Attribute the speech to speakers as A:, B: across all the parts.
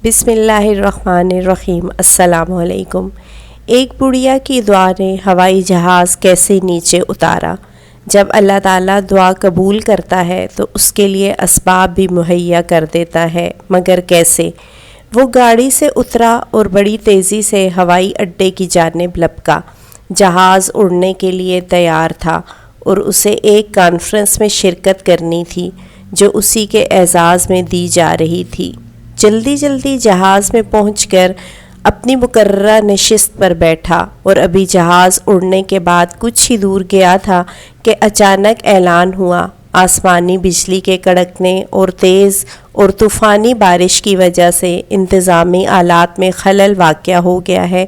A: بسم اللہ الرحمن الرحیم۔ السلام علیکم۔ ایک بڑھیا کی دعا نے ہوائی جہاز کیسے نیچے اتارا۔ جب اللہ تعالیٰ دعا قبول کرتا ہے تو اس کے لیے اسباب بھی مہیا کر دیتا ہے، مگر کیسے؟ وہ گاڑی سے اترا اور بڑی تیزی سے ہوائی اڈے کی جانب لپکا۔ جہاز اڑنے کے لیے تیار تھا اور اسے ایک کانفرنس میں شرکت کرنی تھی جو اسی کے اعزاز میں دی جا رہی تھی۔ جلدی جہاز میں پہنچ کر اپنی مقررہ نشست پر بیٹھا اور ابھی جہاز اڑنے کے بعد کچھ ہی دور گیا تھا کہ اچانک اعلان ہوا، آسمانی بجلی کے کڑکنے اور تیز اور طوفانی بارش کی وجہ سے انتظامی آلات میں خلل واقع ہو گیا ہے،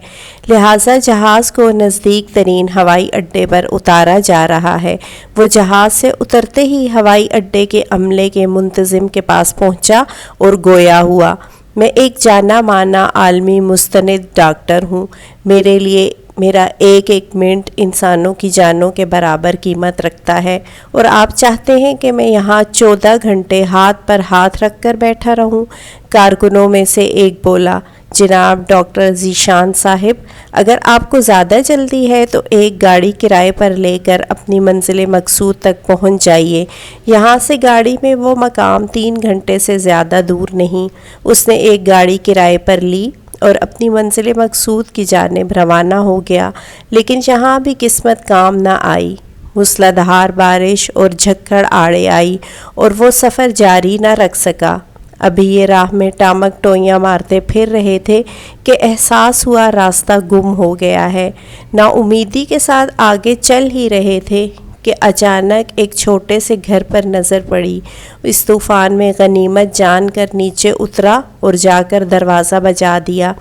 A: لہٰذا جہاز کو نزدیک ترین ہوائی اڈے پر اتارا جا رہا ہے۔ وہ جہاز سے اترتے ہی ہوائی اڈے کے عملے کے منتظم کے پاس پہنچا اور گویا ہوا، میں ایک جانا مانا عالمی مستند ڈاکٹر ہوں، میرے لیے میرا ایک منٹ انسانوں کی جانوں کے برابر قیمت رکھتا ہے، اور آپ چاہتے ہیں کہ میں یہاں 14 گھنٹے ہاتھ پر ہاتھ رکھ کر بیٹھا رہوں؟ کارکنوں میں سے ایک بولا، جناب ڈاکٹر ذیشان صاحب، اگر آپ کو زیادہ جلدی ہے تو ایک گاڑی کرائے پر لے کر اپنی منزل مقصود تک پہنچ جائیے، یہاں سے گاڑی میں وہ مقام 3 گھنٹے سے زیادہ دور نہیں۔ اس نے ایک گاڑی کرائے پر لی اور اپنی منزل مقصود کی جانب روانہ ہو گیا، لیکن یہاں بھی قسمت کام نہ آئی۔ موسلادھار بارش اور جھکڑ آڑے آئی اور وہ سفر جاری نہ رکھ سکا۔ ابھی یہ راہ میں ٹامک ٹوئیاں مارتے پھر رہے تھے کہ احساس ہوا راستہ گم ہو گیا ہے۔ نا امیدی کے ساتھ آگے چل ہی رہے تھے کہ اچانک ایک چھوٹے سے گھر پر نظر پڑی۔ اس طوفان میں غنیمت جان کر نیچے اترا اور جا کر دروازہ بجا دیا۔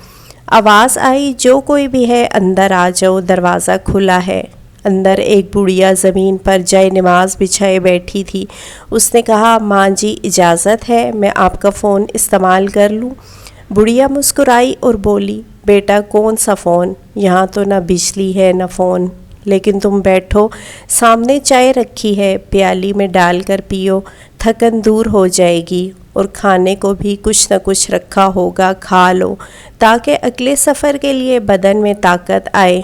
A: آواز آئی، جو کوئی بھی ہے اندر آ جاؤ، دروازہ کھلا ہے۔ اندر ایک بڑھیا زمین پر جائے نماز بچھائے بیٹھی تھی۔ اس نے کہا، ماں جی اجازت ہے میں آپ کا فون استعمال کر لوں؟ بڑھیا مسکرائی اور بولی، بیٹا کون سا فون؟ یہاں تو نہ بجلی ہے نہ فون، لیکن تم بیٹھو، سامنے چائے رکھی ہے، پیالی میں ڈال کر پیو، تھکن دور ہو جائے گی، اور کھانے کو بھی کچھ نہ کچھ رکھا ہوگا، کھا لو تاکہ اگلے سفر کے لیے بدن میں طاقت آئے۔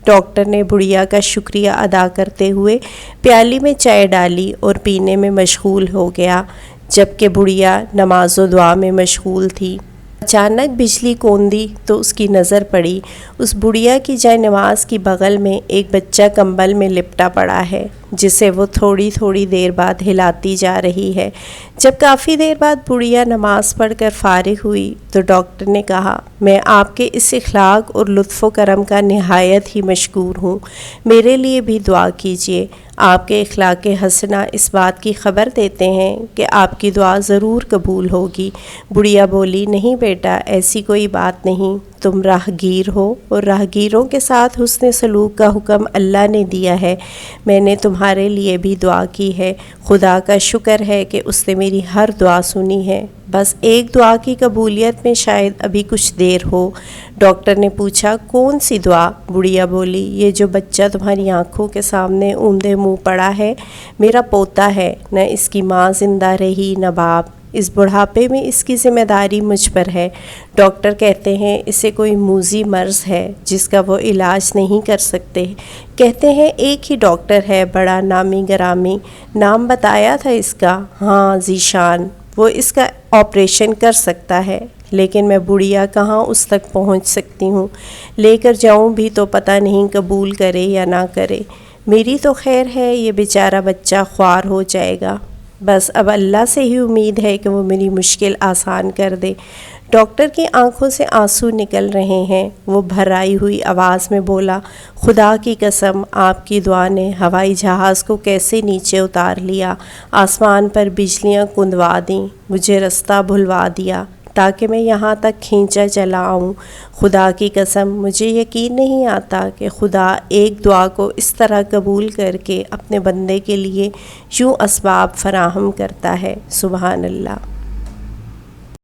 A: ڈاکٹر نے بڑھیا کا شکریہ ادا کرتے ہوئے پیالی میں چائے ڈالی اور پینے میں مشغول ہو گیا، جبکہ بڑھیا نماز و دعا میں مشغول تھی۔ اچانک بجلی کوندی تو اس کی نظر پڑی، اس بڑھیا کی جائے نماز کی بغل میں ایک بچہ کمبل میں لپٹا پڑا ہے، جسے وہ تھوڑی دیر بعد ہلاتی جا رہی ہے۔ جب کافی دیر بعد بڑھیا نماز پڑھ کر فارغ ہوئی تو ڈاکٹر نے کہا، میں آپ کے اس اخلاق اور لطف و کرم کا نہایت ہی مشکور ہوں، میرے لیے بھی دعا کیجیے۔ آپ کے اخلاق حسنہ اس بات کی خبر دیتے ہیں کہ آپ کی دعا ضرور قبول ہوگی۔ بڑھیا بولی، نہیں بیٹا، ایسی کوئی بات نہیں، تم راہگیر ہو اور راہگیروں کے ساتھ حسن سلوک کا حکم اللہ نے دیا ہے، میں نے تمہارے لیے بھی دعا کی ہے، خدا کا شکر ہے کہ اس نے میری ہر دعا سنی ہے، بس ایک دعا کی قبولیت میں شاید ابھی کچھ دیر ہو۔ ڈاکٹر نے پوچھا، کون سی دعا؟ بڑھیا بولی، یہ جو بچہ تمہاری آنکھوں کے سامنے اوندے منہ پڑا ہے، میرا پوتا ہے، نہ اس کی ماں زندہ رہی نہ باپ، اس بڑھاپے میں اس کی ذمہ داری مجھ پر ہے۔ ڈاکٹر کہتے ہیں اسے کوئی موذی مرض ہے جس کا وہ علاج نہیں کر سکتے، کہتے ہیں ایک ہی ڈاکٹر ہے بڑا نامی گرامی، نام بتایا تھا اس کا، ہاں ذیشان، وہ اس کا آپریشن کر سکتا ہے، لیکن میں بڑھیا کہاں اس تک پہنچ سکتی ہوں، لے کر جاؤں بھی تو پتہ نہیں قبول کرے یا نہ کرے۔ میری تو خیر ہے، یہ بیچارہ بچہ خوار ہو جائے گا، بس اب اللہ سے ہی امید ہے کہ وہ میری مشکل آسان کر دے۔ ڈاکٹر کی آنکھوں سے آنسو نکل رہے ہیں، وہ بھرائی ہوئی آواز میں بولا، خدا کی قسم آپ کی دعا نے ہوائی جہاز کو کیسے نیچے اتار لیا، آسمان پر بجلیاں کندوا دیں، مجھے رستہ بھلوا دیا تاکہ میں یہاں تک کھینچا چلا آؤں۔ خدا کی قسم مجھے یقین نہیں آتا کہ خدا ایک دعا کو اس طرح قبول کر کے اپنے بندے کے لیے یوں اسباب فراہم کرتا ہے۔ سبحان اللہ۔